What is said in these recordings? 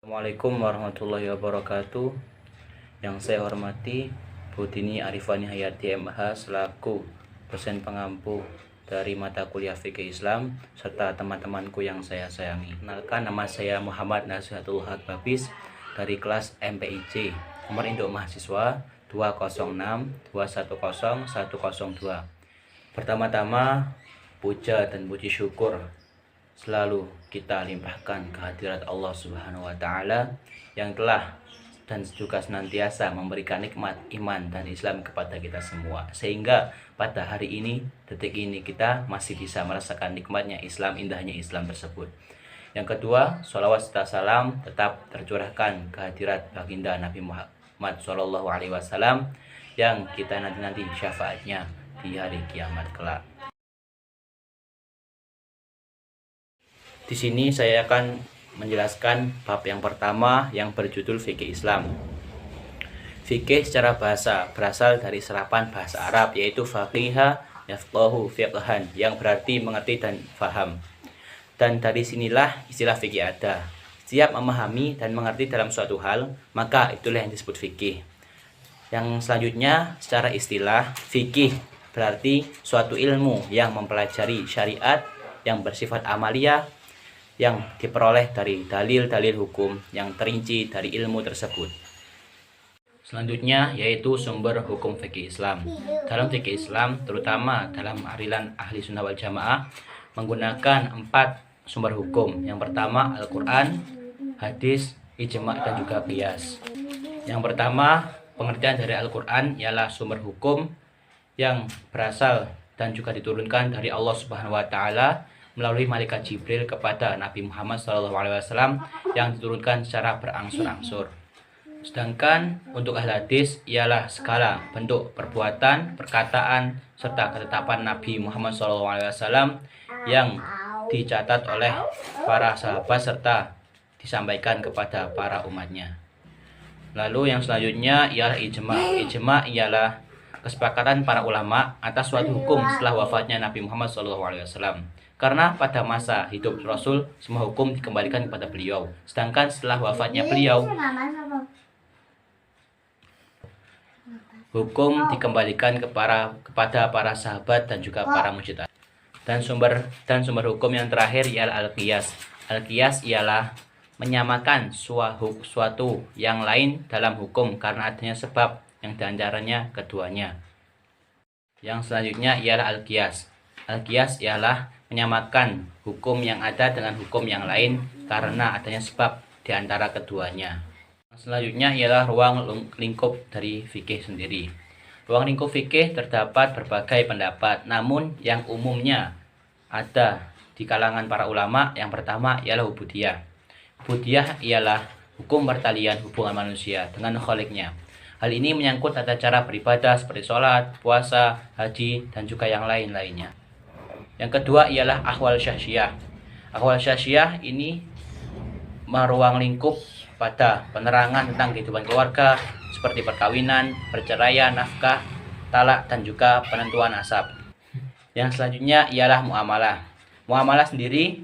Assalamualaikum warahmatullahi wabarakatuh. Yang saya hormati Bu Dini Arifani Hayati MH selaku dosen pengampu dari mata kuliah Fikih Islam serta teman-temanku yang saya sayangi. Kenalkan, nama saya Muhammad Nasihatul Haq Babis dari kelas MPIC. Nomor induk mahasiswa 206210102. Pertama-tama, puja dan puji syukur selalu kita limpahkan kehadirat Allah Subhanahu wa taala yang telah dan juga senantiasa memberikan nikmat iman dan Islam kepada kita semua, sehingga pada hari ini, detik ini, kita masih bisa merasakan nikmatnya Islam, indahnya Islam tersebut. Yang kedua, sholawat serta salam tetap tercurahkan kehadirat baginda Nabi Muhammad SAW yang kita nanti syafaatnya di hari kiamat kelak. Di sini saya akan menjelaskan bab yang pertama yang berjudul Fikih Islam. Fikih secara bahasa berasal dari serapan bahasa Arab, yaitu faqiha yafqahu fiqhan, yang berarti mengerti dan faham. Dan dari sinilah istilah fikih ada. Setiap memahami dan mengerti dalam suatu hal, maka itulah yang disebut fikih. Yang selanjutnya, secara istilah, fikih berarti suatu ilmu yang mempelajari syariat yang bersifat amaliyah, yang diperoleh dari dalil-dalil hukum yang terinci dari ilmu tersebut. Selanjutnya yaitu sumber hukum fikih Islam. Dalam fikih Islam, terutama dalam aliran Ahli Sunnah wal Jamaah, menggunakan 4 sumber hukum. Yang pertama Al-Quran, hadis, ijma' dan juga qiyas. Yang pertama, pengertian dari Al-Quran ialah sumber hukum yang berasal dan juga diturunkan dari Allah Subhanahu wa taala melalui malaikat Jibril kepada Nabi Muhammad SAW yang diturunkan secara berangsur-angsur. Sedangkan untuk ahli hadis ialah segala bentuk perbuatan, perkataan, serta ketetapan Nabi Muhammad SAW yang dicatat oleh para sahabat serta disampaikan kepada para umatnya. Lalu yang selanjutnya ialah ijma'. Ijma' ialah kesepakatan para ulama atas suatu hukum setelah wafatnya Nabi Muhammad SAW. Karena pada masa hidup Rasul, semua hukum dikembalikan kepada beliau. Sedangkan setelah wafatnya beliau, hukum dikembalikan kepada para sahabat dan juga para mujtahid. Dan sumber hukum yang terakhir ialah al-qiyas. Al-qiyas ialah menyamakan suatu yang lain dalam hukum karena adanya sebab yang diantaranya keduanya. Yang selanjutnya ialah al-qiyas. Al-qiyas ialah menyamakan hukum yang ada dengan hukum yang lain karena adanya sebab di antara keduanya. Selanjutnya ialah ruang lingkup dari fikih sendiri. Ruang lingkup fikih terdapat berbagai pendapat, namun yang umumnya ada di kalangan para ulama. Yang pertama ialah ubudiyah. Ubudiyah ialah hukum pertalian hubungan manusia dengan Kholiknya. Hal ini menyangkut tata cara beribadah seperti sholat, puasa, haji, dan juga yang lain-lainnya. Yang kedua ialah ahwal syakhsiyah. Ahwal syakhsiyah ini meruang lingkup pada penerangan tentang kehidupan keluarga seperti perkawinan, perceraian, nafkah, talak, dan juga penentuan nasab. Yang selanjutnya ialah muamalah. Muamalah sendiri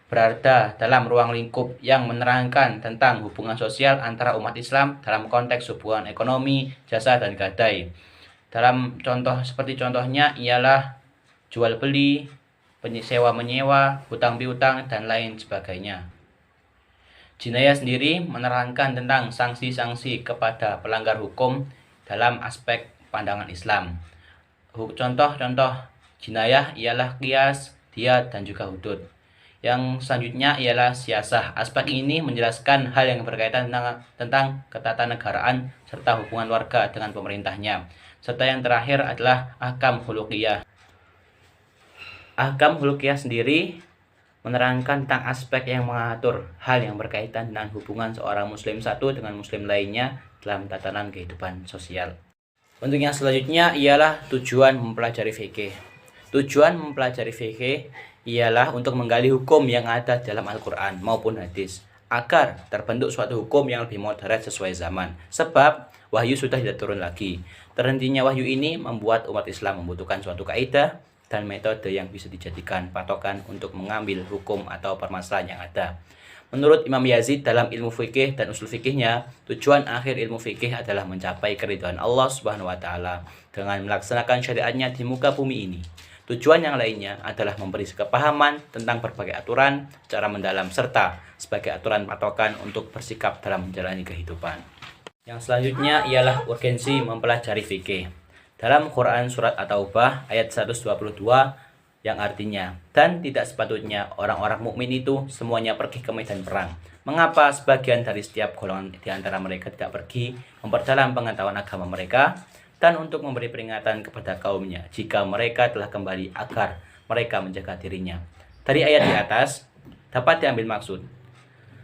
berada dalam ruang lingkup yang menerangkan tentang hubungan sosial antara umat Islam dalam konteks hubungan ekonomi, jasa, dan gadai. Dalam contohnya ialah jual beli, sewa menyewa, hutang piutang, dan lain sebagainya. Jinayah sendiri menerangkan tentang sanksi-sanksi kepada pelanggar hukum dalam aspek pandangan Islam. Contoh-contoh jinayah ialah qiyas, diyat, dan juga hudud. Yang selanjutnya ialah siyasah. Aspek ini menjelaskan hal yang berkaitan tentang ketatanegaraan serta hubungan warga dengan pemerintahnya. Serta yang terakhir adalah ahkam khuluqiyah. Ahkam khuluqiyah sendiri menerangkan tentang aspek yang mengatur hal yang berkaitan dengan hubungan seorang muslim satu dengan muslim lainnya dalam tatanan kehidupan sosial. Untuk yang selanjutnya ialah tujuan mempelajari fikih. Tujuan mempelajari fikih ialah untuk menggali hukum yang ada dalam Al-Quran maupun hadis agar terbentuk suatu hukum yang lebih modern sesuai zaman. Sebab wahyu sudah tidak turun lagi. Terhentinya wahyu ini membuat umat Islam membutuhkan suatu kaidah dan metode yang bisa dijadikan patokan untuk mengambil hukum atau permasalahan yang ada. Menurut Imam Yazid dalam ilmu fikih dan usul fikihnya, tujuan akhir ilmu fikih adalah mencapai keridhaan Allah Subhanahu wa taala dengan melaksanakan syariatnya di muka bumi ini. Tujuan yang lainnya adalah memberi kepahaman tentang berbagai aturan secara mendalam serta sebagai aturan patokan untuk bersikap dalam menjalani kehidupan. Yang selanjutnya ialah urgensi mempelajari fikih. Dalam Quran surat At-Taubah ayat 122 yang artinya, dan tidak sepatutnya orang-orang mukmin itu semuanya pergi ke medan perang. Mengapa sebagian dari setiap golongan di antara mereka tidak pergi memperdalam pengetahuan agama mereka dan untuk memberi peringatan kepada kaumnya jika mereka telah kembali agar mereka menjaga dirinya. Dari ayat di atas dapat diambil maksud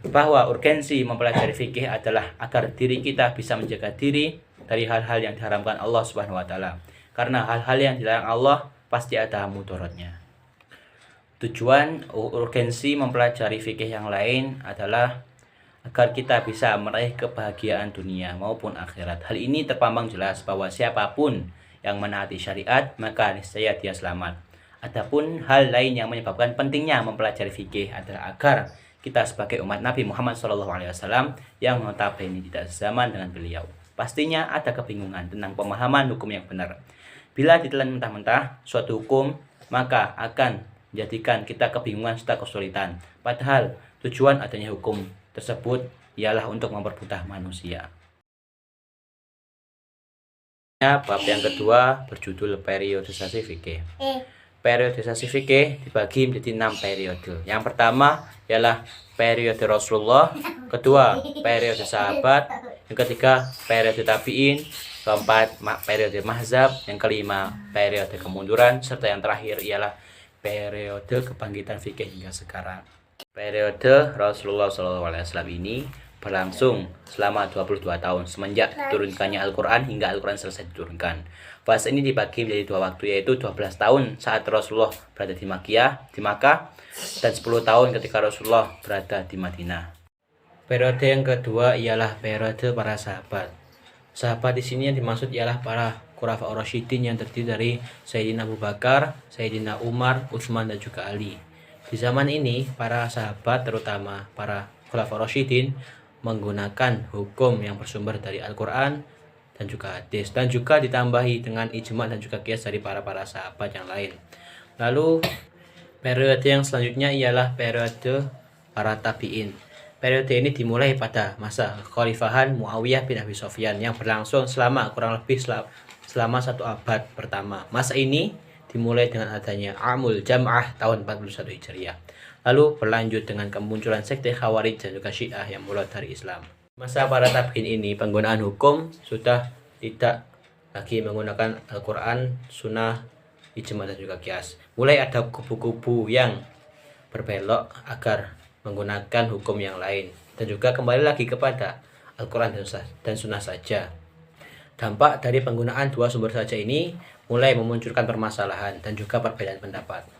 bahwa urgensi mempelajari fikih adalah agar diri kita bisa menjaga diri dari hal-hal yang diharamkan Allah Subhanahu wa taala. Karena hal-hal yang dilarang Allah pasti ada mudaratnya. Tujuan urgensi mempelajari fikih yang lain adalah agar kita bisa meraih kebahagiaan dunia maupun akhirat. Hal ini terpampang jelas bahwa siapapun yang menaati syariat maka niscaya dia selamat. Adapun hal lain yang menyebabkan pentingnya mempelajari fikih adalah agar kita sebagai umat Nabi Muhammad SAW yang notabene tidak sezaman dengan beliau, pastinya ada kebingungan tentang pemahaman hukum yang benar. Bila ditelan mentah-mentah suatu hukum, maka akan menjadikan kita kebingungan serta kesulitan. Padahal tujuan adanya hukum tersebut ialah untuk mempermudah manusia. Bab yang kedua berjudul periodisasi fikih. Periodisasi fikih dibagi menjadi 6 periode. Yang pertama ialah periode Rasulullah, kedua periode sahabat, yang ketiga periode tabi'in, keempat periode mazhab, yang kelima periode kemunduran, serta yang terakhir ialah periode kebangkitan fikih hingga sekarang. Periode Rasulullah SAW ini berlangsung selama 22 tahun semenjak diturunkannya Al-Quran hingga Al-Quran selesai diturunkan. Fase ini dibagi menjadi 2 waktu, yaitu 12 tahun saat Rasulullah berada di Makkah, dan 10 tahun ketika Rasulullah berada di Madinah. Periode yang kedua ialah periode para sahabat. Sahabat di sini yang dimaksud ialah para Khulafaur Rasyidin yang terdiri dari Sayyidina Abu Bakar, Sayyidina Umar, Utsman, dan juga Ali. Di zaman ini, para sahabat terutama para Khulafaur Rasyidin menggunakan hukum yang bersumber dari Al-Quran dan juga hadis, dan juga ditambahi dengan ijma dan juga qiyas dari para sahabat yang lain. Lalu periode yang selanjutnya ialah periode para tabi'in. Periode ini dimulai pada masa kekhalifahan Muawiyah bin Abi Sufyan yang berlangsung selama kurang lebih selama 1 abad pertama. Masa ini dimulai dengan adanya Amul Jam'ah tahun 41 Hijriah. Lalu berlanjut dengan kemunculan sekte Khawarij dan juga Syiah yang mulai dari Islam. Masa para tabi'in ini penggunaan hukum sudah tidak lagi menggunakan Al-Quran, Sunnah, ijma dan juga qiyas. Mulai ada kubu-kubu yang berbelok agar menggunakan hukum yang lain dan juga kembali lagi kepada Al-Quran dan Sunnah saja. Dampak dari penggunaan 2 sumber saja ini mulai memunculkan permasalahan dan juga perbedaan pendapat.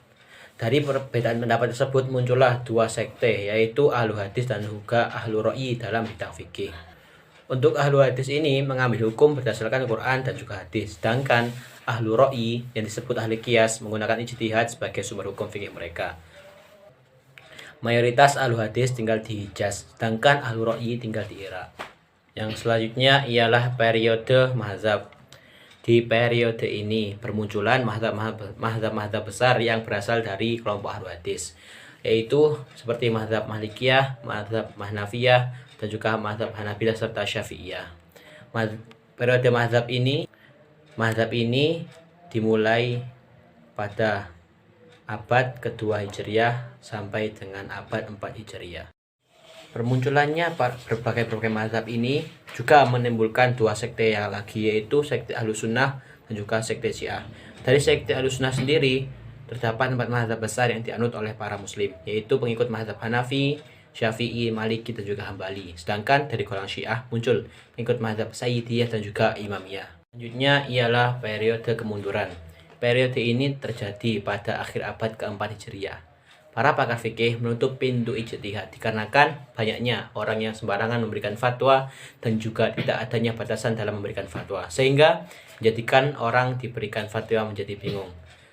Dari perbedaan pendapat tersebut muncullah 2 sekte, yaitu Ahlu Hadis dan juga Ahlu Ra'yi dalam bidang fikih. Untuk Ahlu Hadis ini mengambil hukum berdasarkan Quran dan juga hadis, sedangkan Ahlu Ra'yi yang disebut ahli qiyas menggunakan ijtihad sebagai sumber hukum fikih mereka. Mayoritas Ahlu Hadis tinggal di Hijaz, sedangkan Ahlu Ra'yi tinggal di Irak. Yang selanjutnya ialah periode mazhab. Di periode ini bermunculan mazhab besar yang berasal dari kelompok Ahlu Hadis, yaitu seperti mazhab Malikiyah, mazhab Hanafiyah, dan juga mazhab Hanabilah serta Syafi'iyah. Periode mazhab ini dimulai pada abad kedua Hijriah sampai dengan abad 4 Hijriah. Bermunculannya berbagai mazhab ini juga menimbulkan 2 sekte yang lagi, yaitu sekte Ahlus Sunnah dan juga sekte Syiah. Dari sekte Ahlus Sunnah sendiri terdapat 4 mazhab besar yang dianut oleh para muslim, yaitu pengikut mazhab Hanafi, Syafi'i, Maliki, dan juga Hambali. Sedangkan dari golongan Syiah muncul pengikut mazhab Sayyidiyah dan juga Imamiyah. Selanjutnya ialah periode kemunduran. Periode ini terjadi pada akhir abad keempat Hijriah. Para pakar fikih menutup pintu ijtihad dikarenakan banyaknya orang yang sembarangan memberikan fatwa dan juga tidak adanya batasan dalam memberikan fatwa, sehingga menjadikan orang diberikan fatwa menjadi bingung.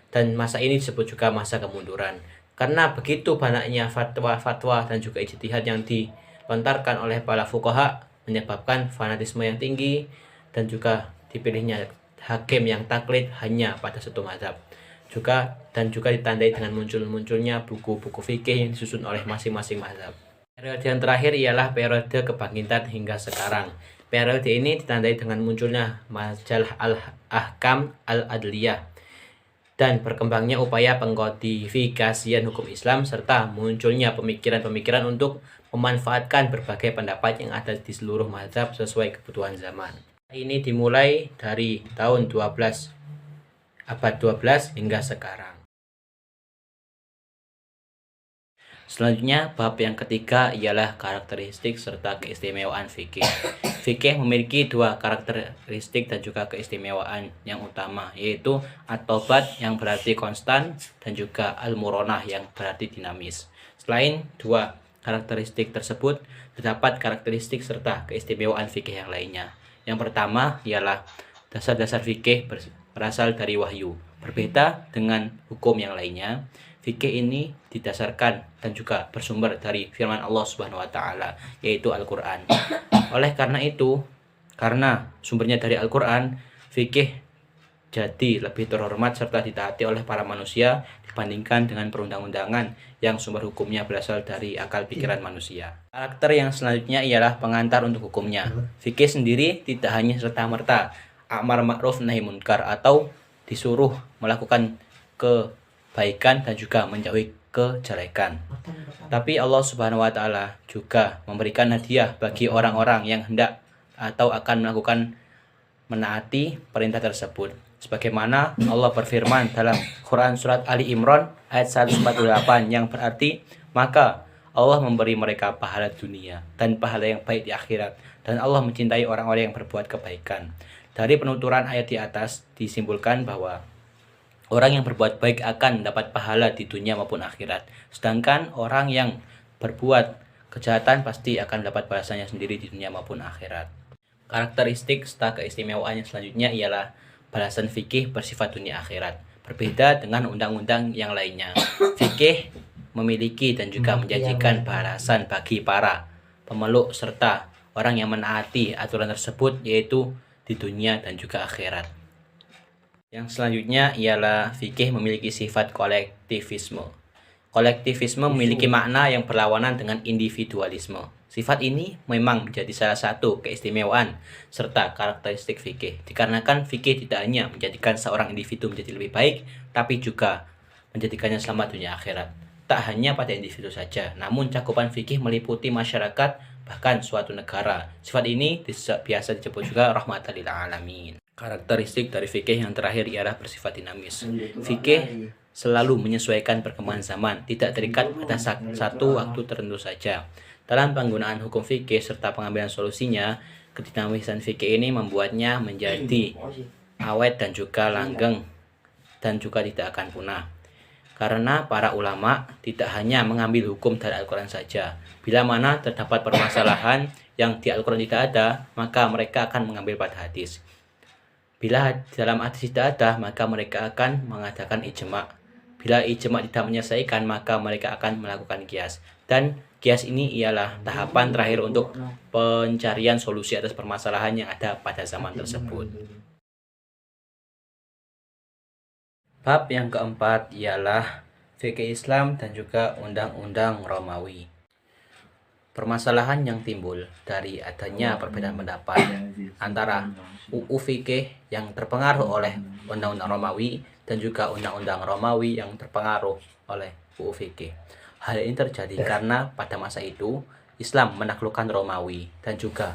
Dan masa ini disebut juga masa kemunduran, Karena begitu banyaknya fatwa-fatwa dan juga ijtihad yang dilontarkan oleh para fuqaha menyebabkan fanatisme yang tinggi dan juga dipilihnya hakim yang taklid hanya pada satu mazhab. Juga ditandai dengan munculnya buku-buku fikih yang disusun oleh masing-masing mazhab. Periode yang terakhir ialah periode kebangkitan hingga sekarang. Periode ini ditandai dengan munculnya majalah Al-Ahkam Al-Adliyah dan berkembangnya upaya pengkodifikasian hukum Islam serta munculnya pemikiran-pemikiran untuk memanfaatkan berbagai pendapat yang ada di seluruh mazhab sesuai kebutuhan zaman. Ini dimulai dari tahun abad 12 hingga sekarang. Selanjutnya, bab yang ketiga ialah karakteristik serta keistimewaan fikih. Fikih memiliki dua karakteristik dan juga keistimewaan yang utama, yaitu at-tobat yang berarti konstan dan juga al-muronah yang berarti dinamis. Selain dua karakteristik tersebut, terdapat karakteristik serta keistimewaan fikih yang lainnya. Yang pertama ialah dasar-dasar fikih berasal dari wahyu. Berbeda dengan hukum yang lainnya, fikih ini didasarkan dan juga bersumber dari firman Allah Subhanahu wa taala, yaitu Al-Qur'an. Oleh karena itu, karena sumbernya dari Al-Qur'an, fikih jadi lebih terhormat serta ditaati oleh para manusia dibandingkan dengan perundang-undangan yang sumber hukumnya berasal dari akal pikiran manusia. Karakter yang selanjutnya ialah pengantar untuk hukumnya. Fikih sendiri tidak hanya serta-merta amar ma'ruf nahi munkar atau disuruh melakukan kebaikan dan juga menjauhi kejelekan. Tapi Allah Subhanahu wa taala juga memberikan hadiah bagi orang-orang yang hendak atau akan melakukan menaati perintah tersebut. Sebagaimana Allah berfirman dalam Quran surat Ali Imran ayat 148 yang berarti, maka Allah memberi mereka pahala dunia dan pahala yang baik di akhirat, dan Allah mencintai orang-orang yang berbuat kebaikan. Dari penuturan ayat di atas disimpulkan bahwa orang yang berbuat baik akan mendapat pahala di dunia maupun akhirat. Sedangkan orang yang berbuat kejahatan pasti akan mendapat balasannya sendiri di dunia maupun akhirat. Karakteristik serta keistimewaan yang selanjutnya ialah balasan fikih bersifat dunia akhirat. Berbeda dengan undang-undang yang lainnya, fikih memiliki dan juga menjanjikan balasan bagi para pemeluk serta orang yang menaati aturan tersebut, yaitu di dunia dan juga akhirat. Yang selanjutnya ialah fikih memiliki sifat kolektivisme. Kolektivisme memiliki makna yang berlawanan dengan individualisme. Sifat ini memang menjadi salah satu keistimewaan serta karakteristik fikih, dikarenakan fikih tidak hanya menjadikan seorang individu menjadi lebih baik, tapi juga menjadikannya selamat dunia akhirat. Tak hanya pada individu saja, namun cakupan fikih meliputi masyarakat, bahkan suatu negara. Sifat ini biasa disebut juga rahmatan lil alamin. Karakteristik dari fikih yang terakhir ialah bersifat dinamis. Fikih selalu menyesuaikan perkembangan zaman, tidak terikat pada satu waktu tertentu saja. Dalam penggunaan hukum fikih serta pengambilan solusinya, kedinamisan fikih ini membuatnya menjadi awet dan juga langgeng dan juga tidak akan punah. Karena para ulama tidak hanya mengambil hukum dari Al-Quran saja. Bila mana terdapat permasalahan yang di Al-Quran tidak ada, maka mereka akan mengambil pada hadis. Bila dalam hadis tidak ada, maka mereka akan mengadakan ijma'. Bila ijma' tidak menyelesaikan, maka mereka akan melakukan qiyas. Dan qiyas ini ialah tahapan terakhir untuk pencarian solusi atas permasalahan yang ada pada zaman tersebut. Bab yang keempat ialah fikih Islam dan juga undang-undang Romawi. Permasalahan yang timbul dari adanya perbedaan pendapat antara UU fikih yang terpengaruh oleh undang-undang Romawi dan juga undang-undang Romawi yang terpengaruh oleh UU fikih. Hal ini terjadi karena pada masa itu Islam menaklukkan Romawi, dan juga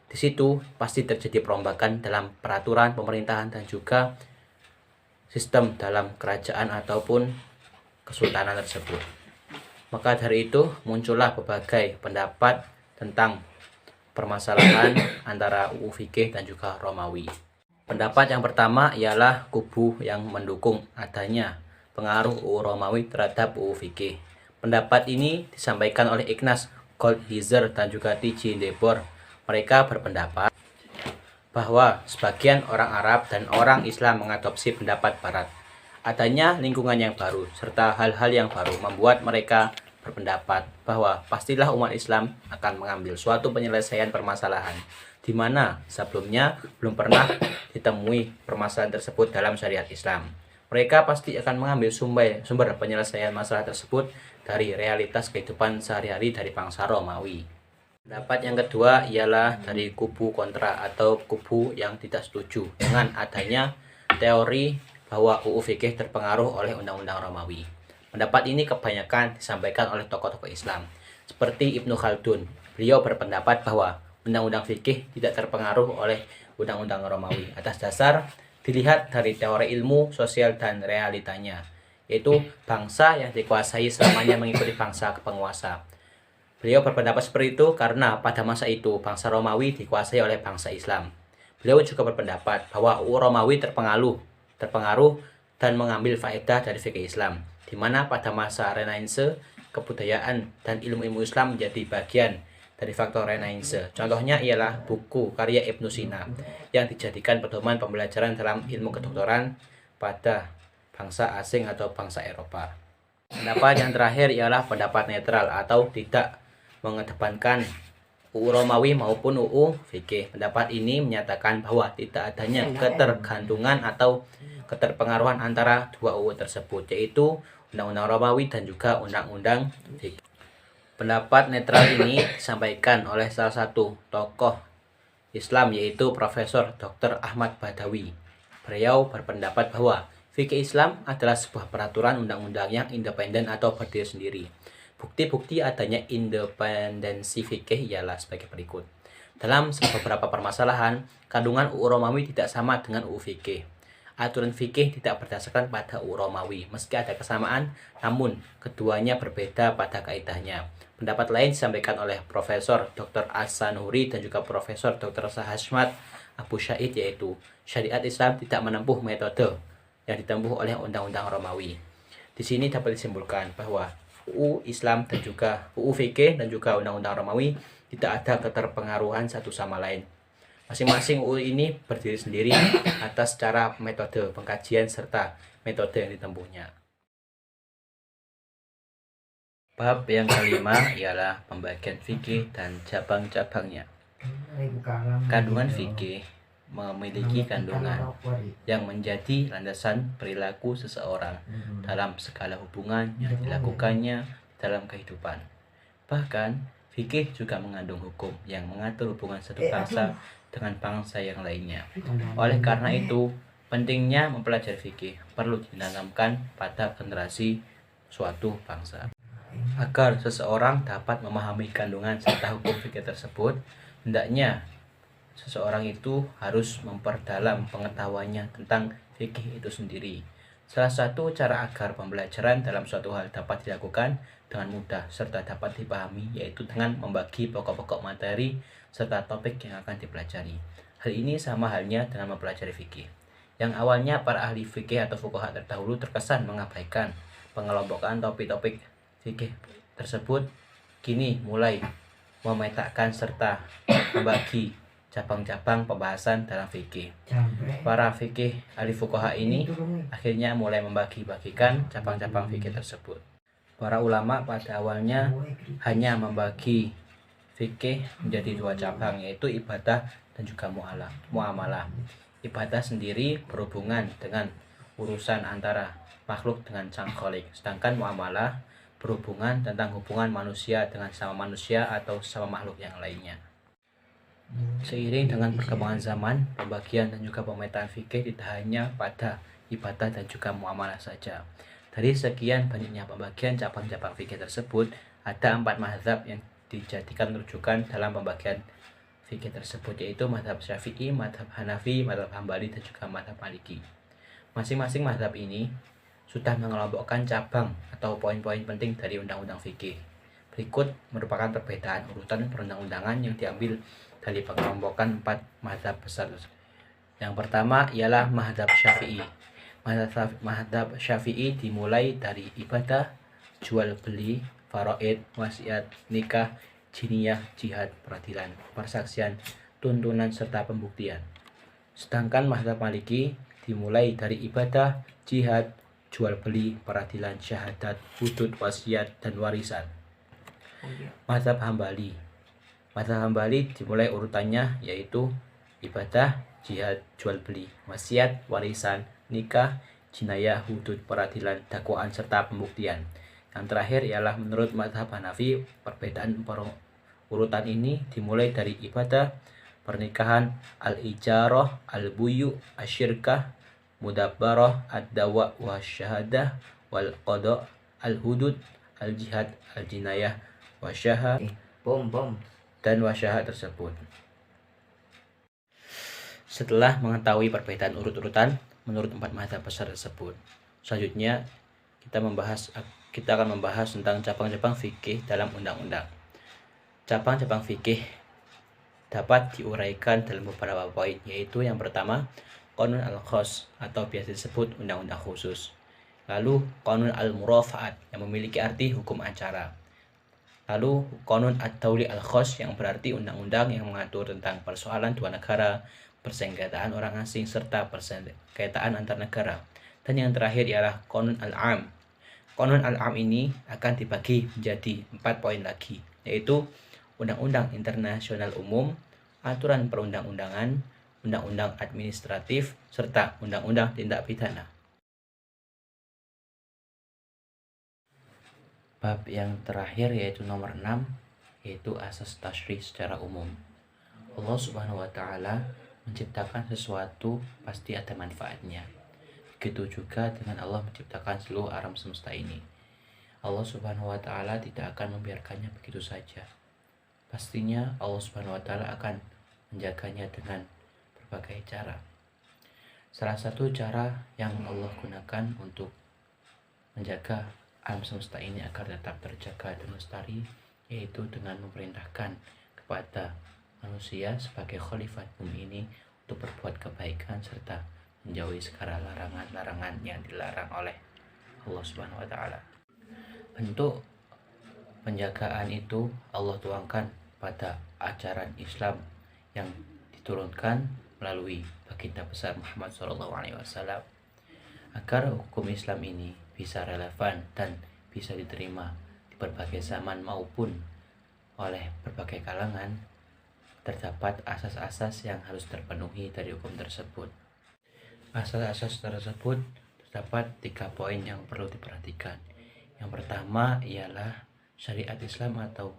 di situ pasti terjadi perombakan dalam peraturan pemerintahan dan juga sistem dalam kerajaan ataupun kesultanan tersebut. Maka dari itu muncullah berbagai pendapat tentang permasalahan antara UU fikih dan juga Romawi. Pendapat yang pertama ialah kubu yang mendukung adanya pengaruh UU Romawi terhadap UU fikih. Pendapat ini disampaikan oleh Ignaz Goldhizer dan juga T.J. Debord. Mereka berpendapat bahwa sebagian orang Arab dan orang Islam mengadopsi pendapat Barat. Adanya lingkungan yang baru serta hal-hal yang baru membuat mereka berpendapat bahwa pastilah umat Islam akan mengambil suatu penyelesaian permasalahan di mana sebelumnya belum pernah ditemui permasalahan tersebut dalam syariat Islam. Mereka pasti akan mengambil sumber penyelesaian masalah tersebut dari realitas kehidupan sehari-hari dari bangsa Romawi. Pendapat yang kedua ialah dari kubu kontra atau kubu yang tidak setuju dengan adanya teori bahwa UU Fikih terpengaruh oleh Undang-Undang Romawi. Pendapat ini kebanyakan disampaikan oleh tokoh-tokoh Islam, seperti Ibnu Khaldun. Beliau berpendapat bahwa Undang-Undang Fikih tidak terpengaruh oleh Undang-Undang Romawi atas dasar dilihat dari teori ilmu, sosial, dan realitanya, yaitu bangsa yang dikuasai selamanya mengikuti bangsa penguasa. Beliau berpendapat seperti itu karena pada masa itu bangsa Romawi dikuasai oleh bangsa Islam. Beliau juga berpendapat bahwa UU Romawi terpengaruh dan mengambil faedah dari fikih Islam, di mana pada masa Renaissance kebudayaan dan ilmu-ilmu Islam menjadi bagian dari faktor Renaissance. Contohnya ialah buku karya Ibnu Sina yang dijadikan pedoman pembelajaran dalam ilmu kedokteran pada bangsa asing atau bangsa Eropa. Pendapat yang terakhir ialah pendapat netral atau tidak mengedepankan UU Romawi maupun UU Fikih. Pendapat ini menyatakan bahwa tidak adanya ketergantungan atau keterpengaruhan antara dua UU tersebut, yaitu Undang-Undang Romawi dan juga Undang-Undang Fikih. Pendapat netral ini disampaikan oleh salah satu tokoh Islam, yaitu Profesor Dr. Ahmad Badawi. Beliau berpendapat bahwa fikih Islam adalah sebuah peraturan undang-undang yang independen atau berdiri sendiri. Bukti-bukti adanya independensi fikih ialah sebagai berikut. Dalam beberapa permasalahan, kandungan UU Romawi tidak sama dengan UU Fikih. Aturan fikih tidak berdasarkan pada UU Romawi, meski ada kesamaan, namun keduanya berbeda pada kaidahnya. Pendapat lain disampaikan oleh Profesor Dr. As-Sanuri dan juga Profesor Dr. Sahasmat Abu Syaid, yaitu syariat Islam tidak menempuh metode yang ditempuh oleh Undang-Undang Romawi. Di sini dapat disimpulkan bahwa UU Islam dan juga UU Fikih dan juga Undang-Undang Romawi tidak ada keterpengaruhan satu sama lain. Masing-masing UU ini berdiri sendiri atas cara metode pengkajian serta metode yang ditempuhnya. Bab yang kelima ialah pembagian fikih dan cabang-cabangnya. Kandungan fikih memiliki kandungan yang menjadi landasan perilaku seseorang dalam segala hubungan yang dilakukannya dalam kehidupan. Bahkan, fikih juga mengandung hukum yang mengatur hubungan satu bangsa dengan bangsa yang lainnya. Oleh karena itu, pentingnya mempelajari fikih perlu ditanamkan pada generasi suatu bangsa. Agar seseorang dapat memahami kandungan serta hukum fikih tersebut, hendaknya seseorang itu harus memperdalam pengetahuannya tentang fikih itu sendiri. Salah satu cara agar pembelajaran dalam suatu hal dapat dilakukan dengan mudah serta dapat dipahami yaitu dengan membagi pokok-pokok materi serta topik yang akan dipelajari. Hal ini sama halnya dengan mempelajari fikih. Yang awalnya para ahli fikih atau fuqaha terdahulu terkesan mengabaikan pengelompokan topik-topik fikih tersebut, kini mulai memetakan serta membagi cabang-cabang pembahasan dalam fikih. Para fikih ahli fuqaha ini akhirnya mulai membagi-bagikan cabang-cabang fikih tersebut. Para ulama pada awalnya hanya membagi fikih menjadi dua cabang, yaitu ibadah dan juga muamalah. Ibadah sendiri berhubungan dengan urusan antara makhluk dengan sang khalik, sedangkan muamalah berhubungan tentang hubungan manusia dengan sama manusia atau sama makhluk yang lainnya. Seiring dengan perkembangan zaman, pembagian dan juga pemetaan fikih tidak hanya pada ibadah dan juga muamalah saja. Dari sekian banyaknya pembagian cabang-cabang fikih tersebut, ada 4 mazhab yang dijadikan rujukan dalam pembagian fikih tersebut, yaitu mazhab Syafi'i, mazhab Hanafi, mazhab Hambali, dan juga mazhab Maliki. Masing-masing mazhab ini sudah mengelompokkan cabang atau poin-poin penting dari undang-undang fikih. Berikut merupakan perbedaan urutan perundang-undangan yang diambil dari pengelompokan 4 mazhab besar. Yang pertama ialah mazhab Syafi'i. Mazhab Syafi'i dimulai dari ibadah, jual beli, faraid, wasiat, nikah, jiniyah, jihad, peradilan, persaksian, tuntunan serta pembuktian. Sedangkan mazhab Maliki dimulai dari ibadah, jihad, jual beli, peradilan, syahadat, hudud, wasiat, dan warisan. Mazhab Hambali. Mazhab Hambali dimulai urutannya yaitu ibadah, jihad, jual beli, wasiat, warisan, nikah, jinayah, hudud, peradilan, dakwaan, serta pembuktian. Yang terakhir ialah menurut mazhab Hanafi, perbedaan urutan ini dimulai dari ibadah, pernikahan, al-ijarah, al-buyu, asyirkah, mudabbarah, ad-dawa, wasyahadah, wal-qada, al-hudud, al-jihad, al-jinayah, wasyaha, dan wasyaha tersebut. Setelah mengetahui perbedaan urut-urutan menurut 4 mazhab besar tersebut, selanjutnya kita akan membahas tentang cabang-cabang fikih dalam undang-undang. Cabang-cabang fikih dapat diuraikan dalam beberapa poin, yaitu yang pertama, Qanun al-Khas atau biasa disebut undang-undang khusus. Lalu Qanun al-Murafaat yang memiliki arti hukum acara. Lalu Qanun ad-Dawli al-Khas yang berarti undang-undang yang mengatur tentang persoalan dua negara, persengketaan orang asing, serta persengketaan antar negara. Dan yang terakhir ialah Qanun al-Am. Qanun al-Am ini akan dibagi menjadi 4 poin lagi, yaitu undang-undang internasional umum, aturan perundang-undangan, undang-undang administratif, serta undang-undang tindak pidana. Bab yang terakhir yaitu nomor 6, yaitu asas tasyri' secara umum. Allah Subhanahu wa Ta'ala menciptakan sesuatu pasti ada manfaatnya. Begitu juga dengan Allah menciptakan seluruh alam semesta ini. Allah Subhanahu wa Ta'ala tidak akan membiarkannya begitu saja. Pastinya Allah Subhanahu wa Ta'ala akan menjaganya dengan berbagai cara. Salah satu cara yang Allah gunakan untuk menjaga alam semesta ini agar tetap terjaga dan lestari, yaitu dengan memerintahkan kepada manusia sebagai khalifah bumi ini untuk berbuat kebaikan serta menjauhi segala larangan-larangan yang dilarang oleh Allah Subhanahu wa Ta'ala. Bentuk penjagaan itu Allah tuangkan pada ajaran Islam yang diturunkan melalui baginda besar Muhammad SAW, agar hukum Islam ini bisa relevan dan bisa diterima di berbagai zaman maupun oleh berbagai kalangan. Terdapat asas-asas yang harus terpenuhi dari hukum tersebut. Asas-asas tersebut terdapat 3 poin yang perlu diperhatikan. Yang pertama ialah syariat Islam atau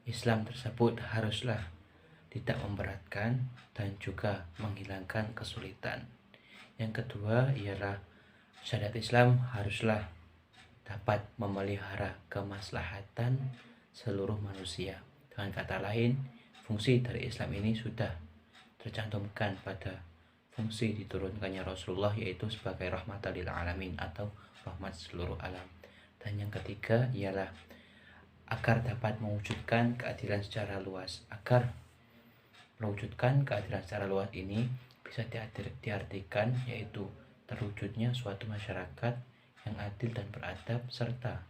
Islam tersebut haruslah tidak memberatkan dan juga menghilangkan kesulitan. Yang kedua ialah syariat Islam haruslah dapat memelihara kemaslahatan seluruh manusia. Dengan kata lain, fungsi dari Islam ini sudah tercantumkan pada fungsi diturunkannya Rasulullah, yaitu sebagai rahmatan lil alamin atau rahmat seluruh alam. Dan yang ketiga ialah agar dapat mewujudkan keadilan secara luas. Agar mewujudkan keadilan secara luas ini bisa diartikan yaitu terwujudnya suatu masyarakat yang adil dan beradab, serta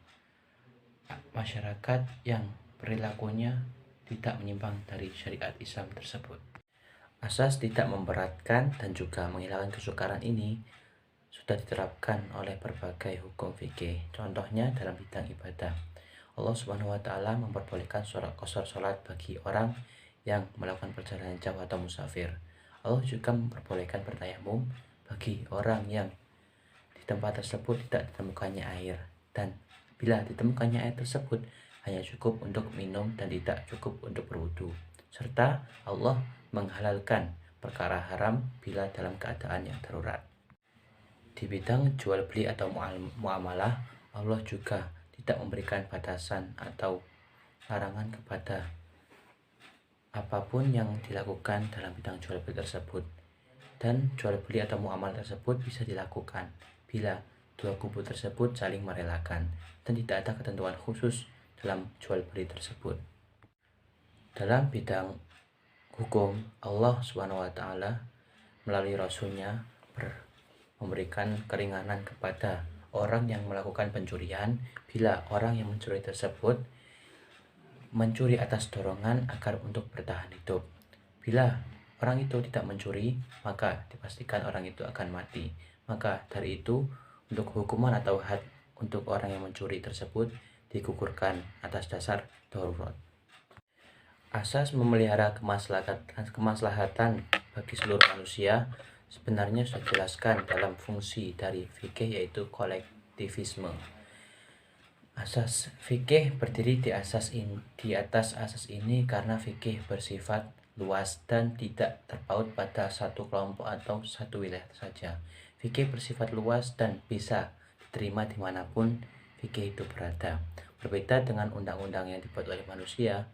masyarakat yang perilakunya tidak menyimpang dari syariat Islam tersebut. Asas tidak memberatkan dan juga menghilangkan kesukaran ini sudah diterapkan oleh berbagai hukum fikih. Contohnya dalam bidang ibadah, Allah Subhanahu wa Ta'ala memperbolehkan qasar salat bagi orang yang melakukan perjalanan jauh atau musafir. Allah juga memperbolehkan bertayamum bagi orang yang di tempat tersebut tidak ditemukannya air, dan bila ditemukannya air tersebut hanya cukup untuk minum dan tidak cukup untuk berwudu. Serta Allah menghalalkan perkara haram bila dalam keadaan yang darurat. Di bidang jual beli atau muamalah, Allah juga tidak memberikan batasan atau larangan kepada apapun yang dilakukan dalam bidang jual beli tersebut. Dan jual beli atau muamalah tersebut bisa dilakukan bila dua kubu tersebut saling merelakan dan tidak ada ketentuan khusus dalam jual beli tersebut. Dalam bidang hukum, Allah Subhanahu wa Ta'ala melalui Rasulnya memberikan keringanan kepada orang yang melakukan pencurian bila orang yang mencuri tersebut mencuri atas dorongan agar untuk bertahan hidup. Bila orang itu tidak mencuri, maka dipastikan orang itu akan mati. Maka dari itu untuk hukuman atau had untuk orang yang mencuri tersebut digugurkan atas dasar darurat. Asas memelihara kemaslahatan bagi seluruh manusia sebenarnya sudah dijelaskan dalam fungsi dari fikih, yaitu kolektivisme. Asas fikih berdiri di atas asas ini karena fikih bersifat luas dan tidak terpaut pada satu kelompok atau satu wilayah saja. Fikih bersifat luas dan bisa diterima dimanapun fikih itu berada. Berbeda dengan undang-undang yang dibuat oleh manusia,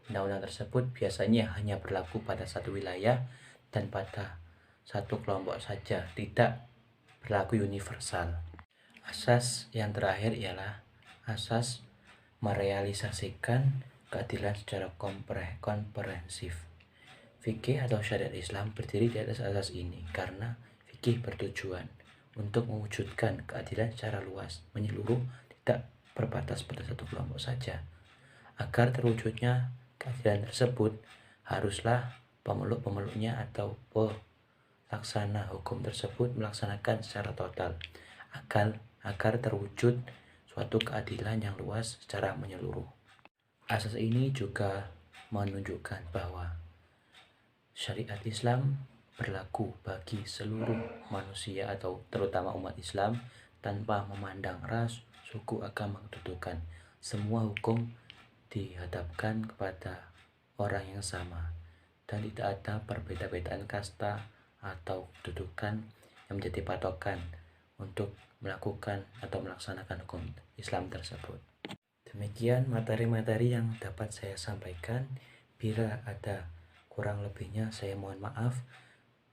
undang-undang tersebut biasanya hanya berlaku pada satu wilayah dan pada satu kelompok saja, tidak berlaku universal. Asas yang terakhir ialah asas merealisasikan keadilan secara komprehensif. Fikih atau syariat Islam berdiri di atas asas ini karena fikih bertujuan untuk mewujudkan keadilan secara luas, menyeluruh, tidak berbatas pada satu kelompok saja. Agar terwujudnya keadilan tersebut, haruslah pemeluk-pemeluknya atau pelaksana hukum tersebut melaksanakan secara total agar terwujud suatu keadilan yang luas secara menyeluruh. Asas ini juga menunjukkan bahwa syariat Islam berlaku bagi seluruh manusia atau terutama umat Islam tanpa memandang ras, suku, agama, kedudukan. Semua hukum dihadapkan kepada orang yang sama dan tidak ada perbedaan kasta atau kedudukan yang menjadi patokan untuk melakukan atau melaksanakan hukum Islam tersebut. Demikian materi-materi yang dapat saya sampaikan. Bila ada kurang lebihnya saya mohon maaf.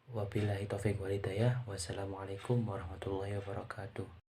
Wabillahi taufiq wal hidayah. Wassalamualaikum warahmatullahi wabarakatuh.